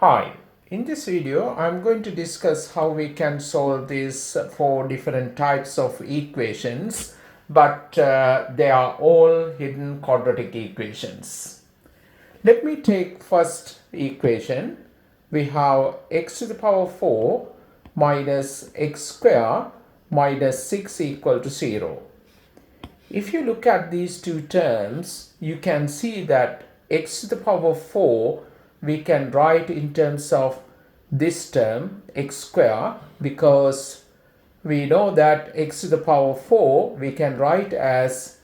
Hi, in this video I'm going to discuss how we can solve these four different types of equations, but they are all hidden quadratic equations. Let me take first equation. We have x to the power 4 minus x square minus 6 equal to 0. If you look at these two terms, you can see that x to the power 4 we can write in terms of this term x square, because we know that x to the power 4 we can write as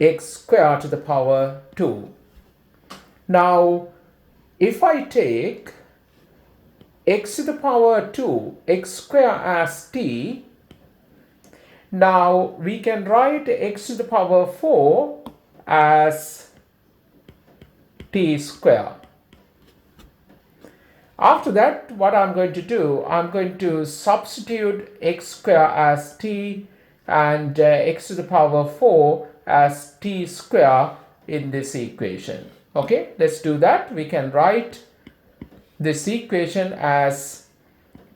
x square to the power 2. Now if I take x to the power 2 x square as t, now we can write x to the power 4 as t square. After that, what I'm going to do, I'm going to substitute x square as t and x to the power 4 as t square in this equation. Okay, let's do that. We can write this equation as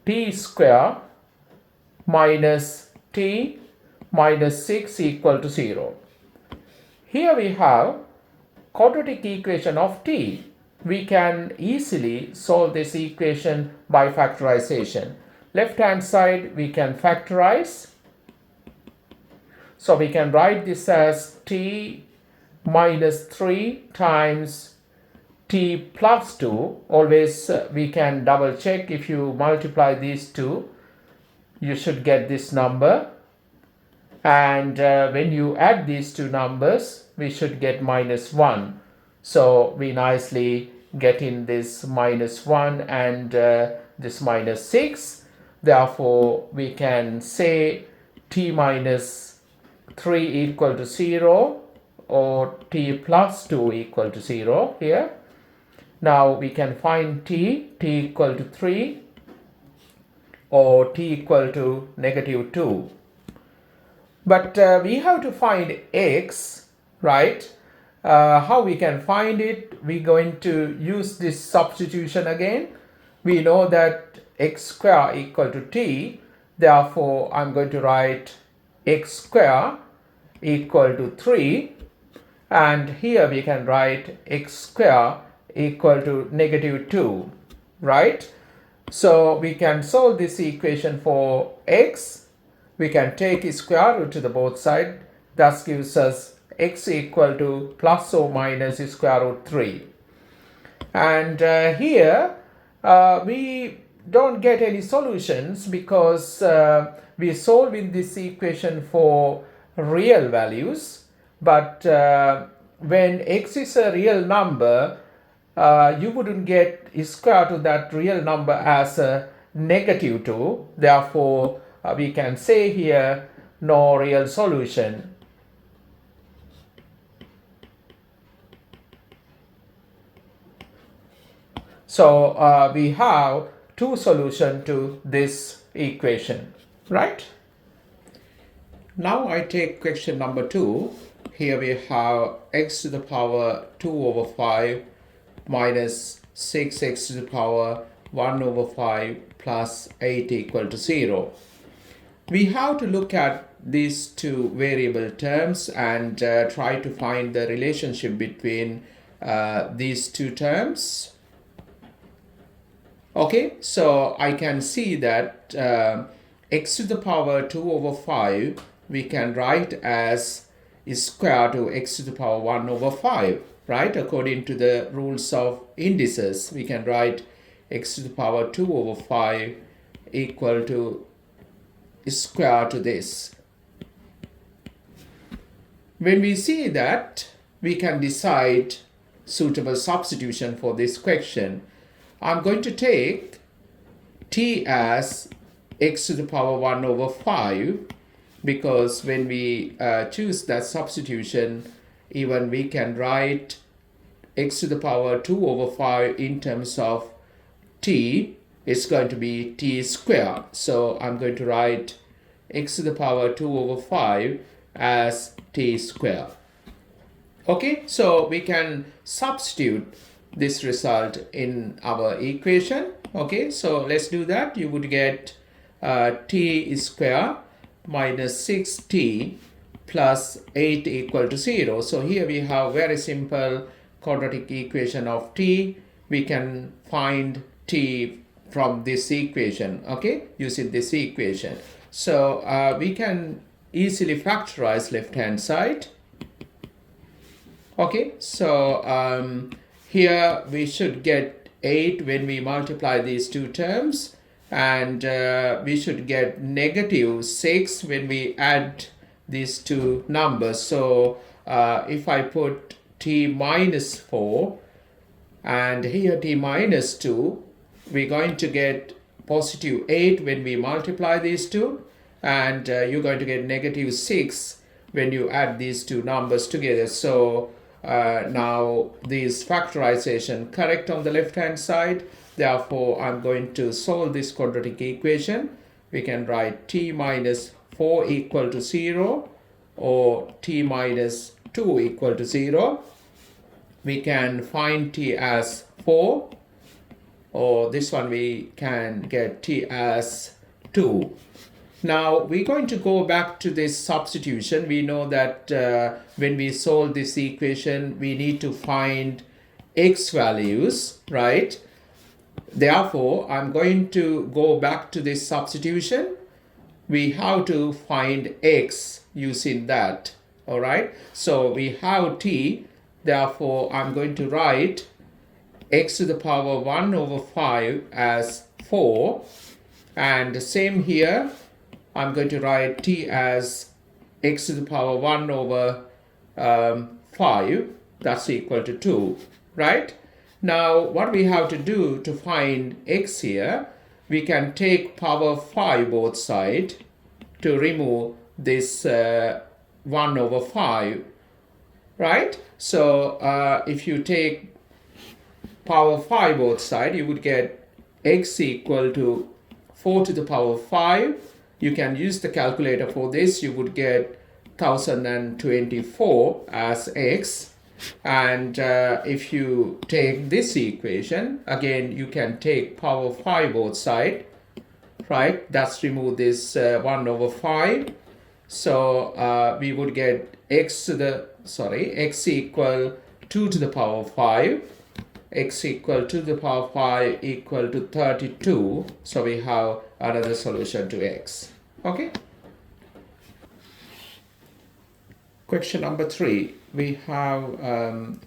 t square minus t minus 6 equal to 0. Here we have quadratic equation of t. We can easily solve this equation by factorization. Left hand side we can factorize. So we can write this as t minus 3 times t plus 2. Always we can double check. If you multiply these two, you should get this number. And when you add these two numbers, we should get minus 1. So we nicely get in this minus 1 and this minus 6. Therefore, we can say t minus 3 equal to 0 or t plus 2 equal to 0 here. Now we can find t equal to 3 or t equal to negative 2. But we have to find x, right? How we can find it? We're going to use this substitution again. We know that x square equal to t. Therefore, I'm going to write x square equal to 3. And here we can write x square equal to negative 2, right? So we can solve this equation for x. We can take square root to the both sides. Thus gives us x equal to plus or minus square root 3. And here we don't get any solutions because we are solving this equation for real values. But when x is a real number, you wouldn't get square to that real number as a negative 2. Therefore, we can say here no real solution. So we have two solutions to this equation, right? Now I take question number 2. Here we have x to the power 2 over 5 minus 6x to the power 1 over 5 plus 8 equal to 0. We have to look at these two variable terms and try to find the relationship between these two terms. Okay, so I can see that x to the power 2 over 5 we can write as square to x to the power 1 over 5, right? According to the rules of indices, we can write x to the power 2 over 5 equal to square to this. When we see that, we can decide suitable substitution for this question. I'm going to take t as x to the power 1 over 5, because when we choose that substitution, even we can write x to the power 2 over 5 in terms of t. It's going to be t square. So I'm going to write x to the power 2 over 5 as t square. Okay, so we can substitute this result in our equation. Okay, so let's do that. You would get t square minus 6t plus 8 equal to 0. So here we have very simple quadratic equation of t. We can find t from this equation, okay, using this equation. So we can easily factorize left hand side. Okay, so here we should get 8 when we multiply these two terms, and we should get negative 6 when we add these two numbers. So if I put t minus 4 and here t minus 2, we're going to get positive 8 when we multiply these two, and you're going to get negative 6 when you add these two numbers together. So now this factorization correct on the left hand side. Therefore, I'm going to solve this quadratic equation. We can write t minus 4 equal to 0 or t minus 2 equal to 0. We can find t as 4, or this one we can get t as 2. Now we're going to go back to this substitution. We know that when we solve this equation, we need to find x values, right? Therefore, I'm going to go back to this substitution. We have to find x using that, all right? So we have t, therefore I'm going to write x to the power 1 over 5 as 4, and the same here, I'm going to write t as x to the power 1 over 5, that's equal to 2, right? Now, what we have to do to find x here, we can take power 5 both sides to remove this 1 over 5, right? So, if you take power 5 both sides, you would get x equal to 4 to the power 5. You can use the calculator for this. You would get 1024 as x. And if you take this equation, again, you can take power 5 both sides, right? That's remove this 1 over 5. So we would get x equal 2 to the power 5. X equal to the power 5 equal to 32. So we have another solution to x. Okay. Question number 3. We have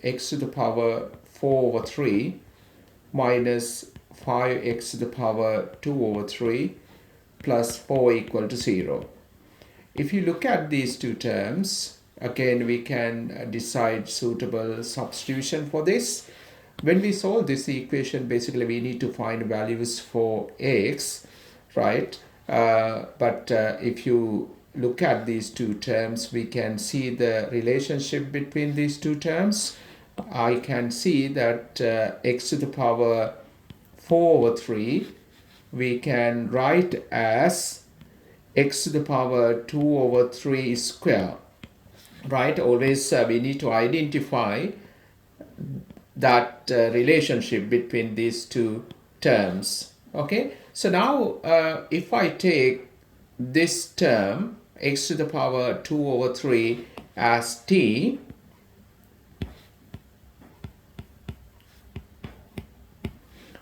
x to the power 4 over 3 minus 5x to the power 2 over 3 plus 4 equal to 0. If you look at these two terms, again we can decide suitable substitution for this. When we solve this equation, basically we need to find values for x, right? But if you look at these two terms, we can see the relationship between these two terms. I can see that x to the power 4 over 3, we can write as x to the power 2 over 3 square, right? Always we need to identify that relationship between these two terms. Okay, so now if I take this term x to the power 2 over 3 as t,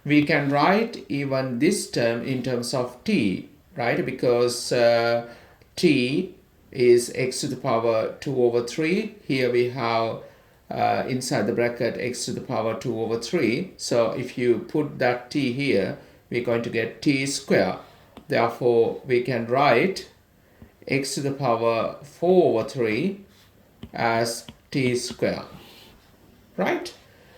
we can write even this term in terms of t, right? Because t is x to the power 2 over 3. Here we have inside the bracket x to the power 2 over 3. So if you put that t here, we're going to get t square. Therefore, we can write x to the power 4 over 3 as t square, right?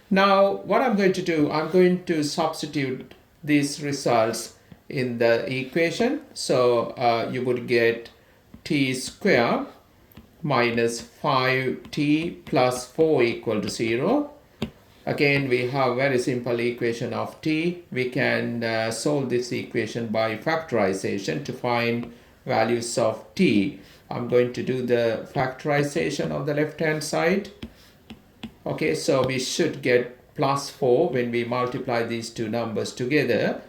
Now, what I'm going to do, I'm going to substitute these results in the equation. So you would get t square minus 5t plus 4 equal to 0. Again, we have very simple equation of t. We can solve this equation by factorization to find values of t. I'm going to do the factorization on the left hand side. Okay, so we should get plus 4. When we multiply these two numbers together,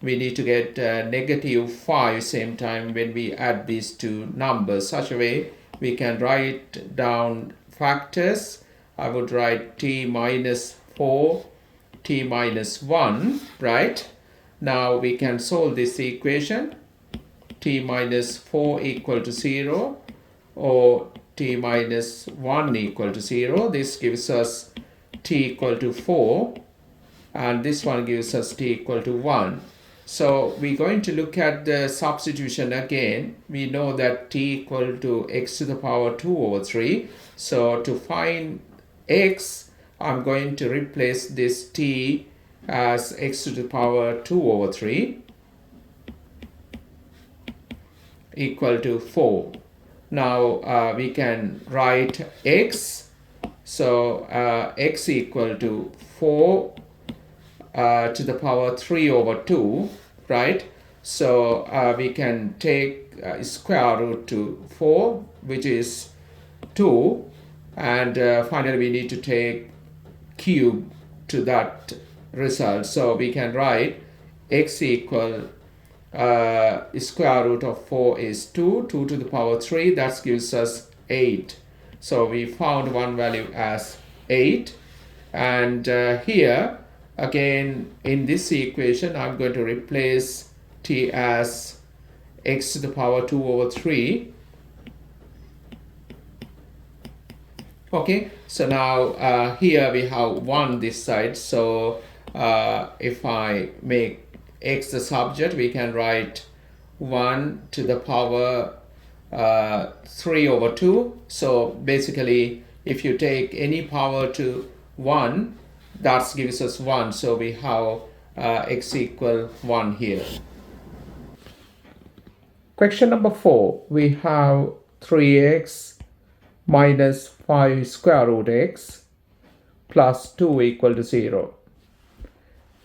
we need to get negative 5 same time when we add these two numbers. Such a way we can write down factors. I would write t minus 4, t minus 1, right? Now we can solve this equation. T minus 4 equal to 0 or t minus 1 equal to 0. This gives us t equal to 4 and this one gives us t equal to 1. So we're going to look at the substitution again. We know that t equal to x to the power 2 over 3. So to find x, I'm going to replace this t as x to the power 2 over 3 equal to 4. Now we can write x. So x equal to 4 to the power 3 over 2, right? So we can take square root to 4, which is 2, and finally we need to take cube to that result. So we can write x equal square root of 4 is 2, 2 to the power 3, that gives us 8. So we found one value as 8, and here again in this equation I'm going to replace t as x to the power 2 over 3. Okay, so now here we have 1 this side. So if I make x the subject, we can write 1 to the power 3 over 2. So basically if you take any power to 1, that gives us 1. So we have x equal 1 here. Question number 4. We have 3x minus 5 square root x plus 2 equal to 0.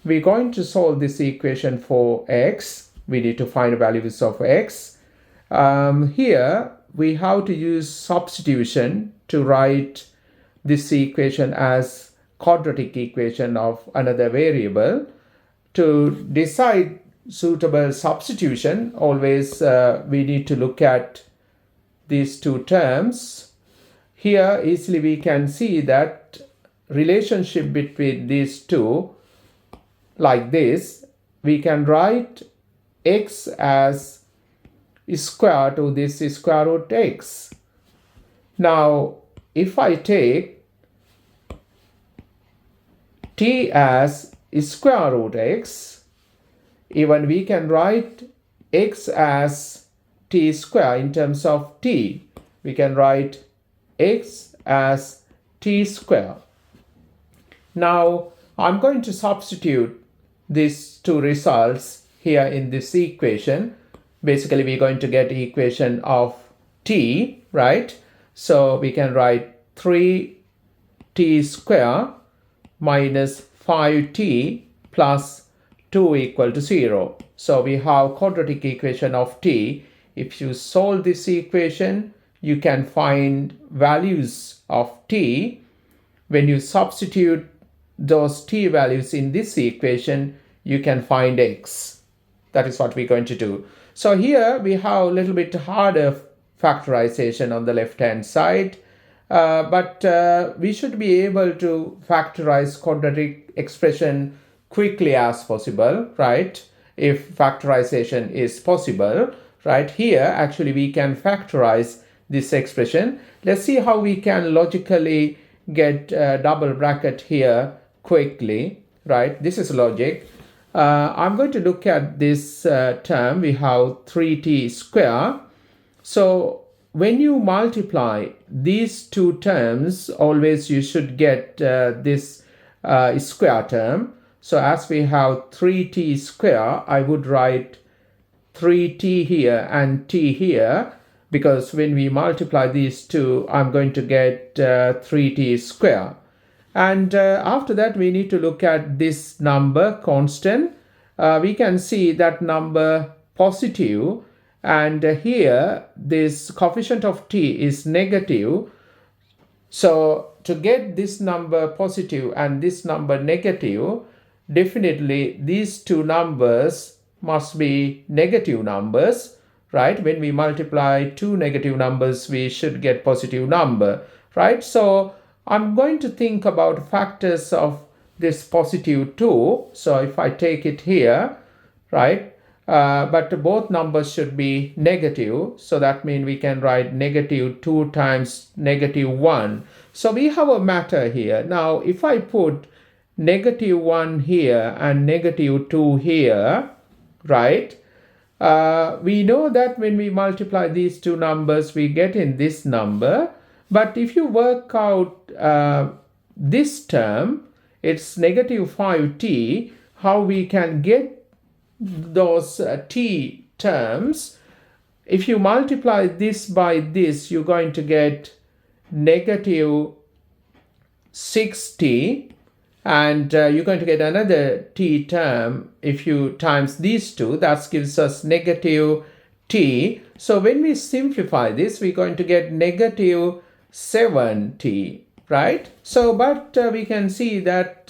We're going to solve this equation for x. We need to find values of x. Here we have to use substitution to write this equation as quadratic equation of another variable. To decide suitable substitution, always we need to look at these two terms. Here easily we can see that relationship between these two like this. We can write x as square to this square root x. Now if I take t as square root x, even we can write x as t square in terms of t. We can write x as t square. Now I'm going to substitute these two results here in this equation. Basically we're going to get equation of t, right? So we can write 3t square minus 5t plus 2 equal to 0. So we have quadratic equation of t. If you solve this equation, you can find values of t. When you substitute those t values in this equation, you can find x. That is what we're going to do. So here we have a little bit harder factorization on the left hand side, but we should be able to factorize quadratic expression quickly as possible, right? If factorization is possible, right? Here actually we can factorize this expression. Let's see how we can logically get double bracket here quickly, right? This is logic. I'm going to look at this term. We have 3t square. So when you multiply these two terms, always you should get this square term. So as we have 3t square, I would write 3t here and t here, because when we multiply these two, I'm going to get 3t square. And after that, we need to look at this number constant. We can see that number positive, and here this coefficient of t is negative. So to get this number positive and this number negative, definitely these two numbers must be negative numbers, right? When we multiply two negative numbers, we should get positive number, right? So I'm going to think about factors of this positive 2. So if I take it here, right? But both numbers should be negative. So that means we can write negative 2 times negative 1. So we have a matter here. Now, if I put negative 1 here and negative 2 here, right? We know that when we multiply these two numbers, we get in this number. But if you work out this term, it's negative 5t, how we can get those t terms. If you multiply this by this, you're going to get negative 6t, and you're going to get another t term. If you times these two, that gives us negative t. So when we simplify this, we're going to get negative 7t, right? So but we can see that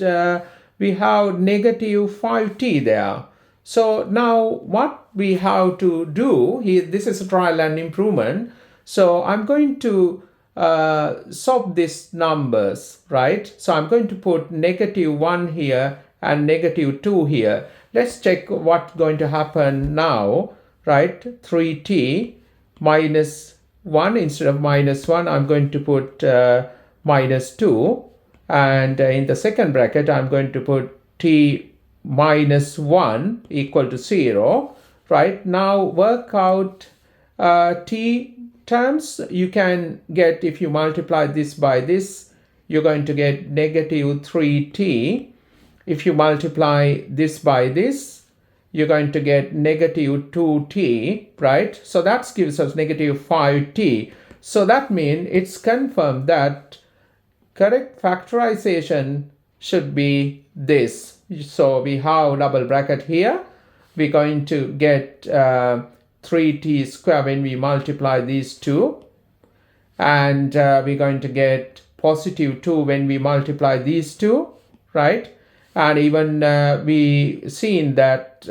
we have negative 5t there. So now what we have to do here, this is a trial and improvement. So I'm going to solve these numbers, right? So I'm going to put negative 1 here and negative 2 here. Let's check what's going to happen now, right? 3t minus 1, instead of minus 1, I'm going to put minus 2. And in the second bracket, I'm going to put t minus 1 equal to 0, right? Now work out t terms. You can get, if you multiply this by this, you're going to get negative 3t. If you multiply this by this, you're going to get negative 2t, right? So that gives us negative 5t. So that means it's confirmed that correct factorization should be this. So we have double bracket here. We're going to get 3t square when we multiply these two. And we're going to get positive 2 when we multiply these two, right? And even we seen that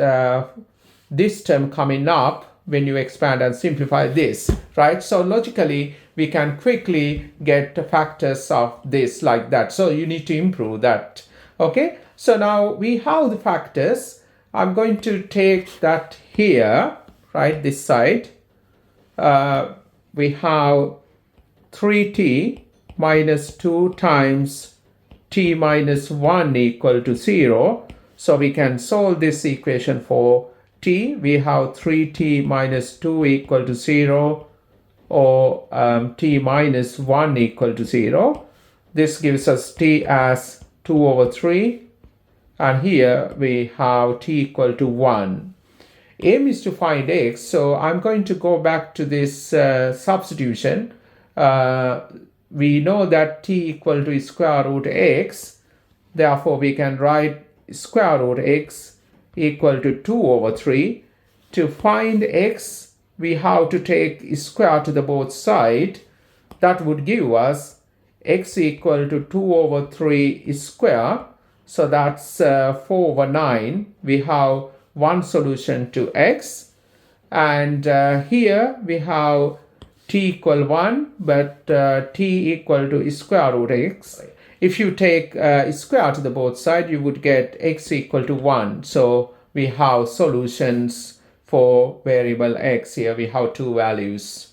this term coming up when you expand and simplify this, right? So logically, we can quickly get factors of this like that. So you need to improve that. Okay, so now we have the factors. I'm going to take that here, right, this side. We have 3t minus 2 times t minus 1 equal to 0. So we can solve this equation for t. We have 3t minus 2 equal to 0, or t minus 1 equal to 0. This gives us t as 2 over 3, and here we have t equal to 1. Aim is to find x, so I'm going to go back to this substitution. We know that t equal to square root x, therefore we can write square root x equal to 2 over 3. To find x, we have to take square to the both sides. That would give us x equal to 2 over 3 square. So that's 4 over 9. We have one solution to x. And here we have t equal 1, but t equal to square root x. If you take square to the both sides, you would get x equal to 1. So we have solutions for variable x. Here we have two values.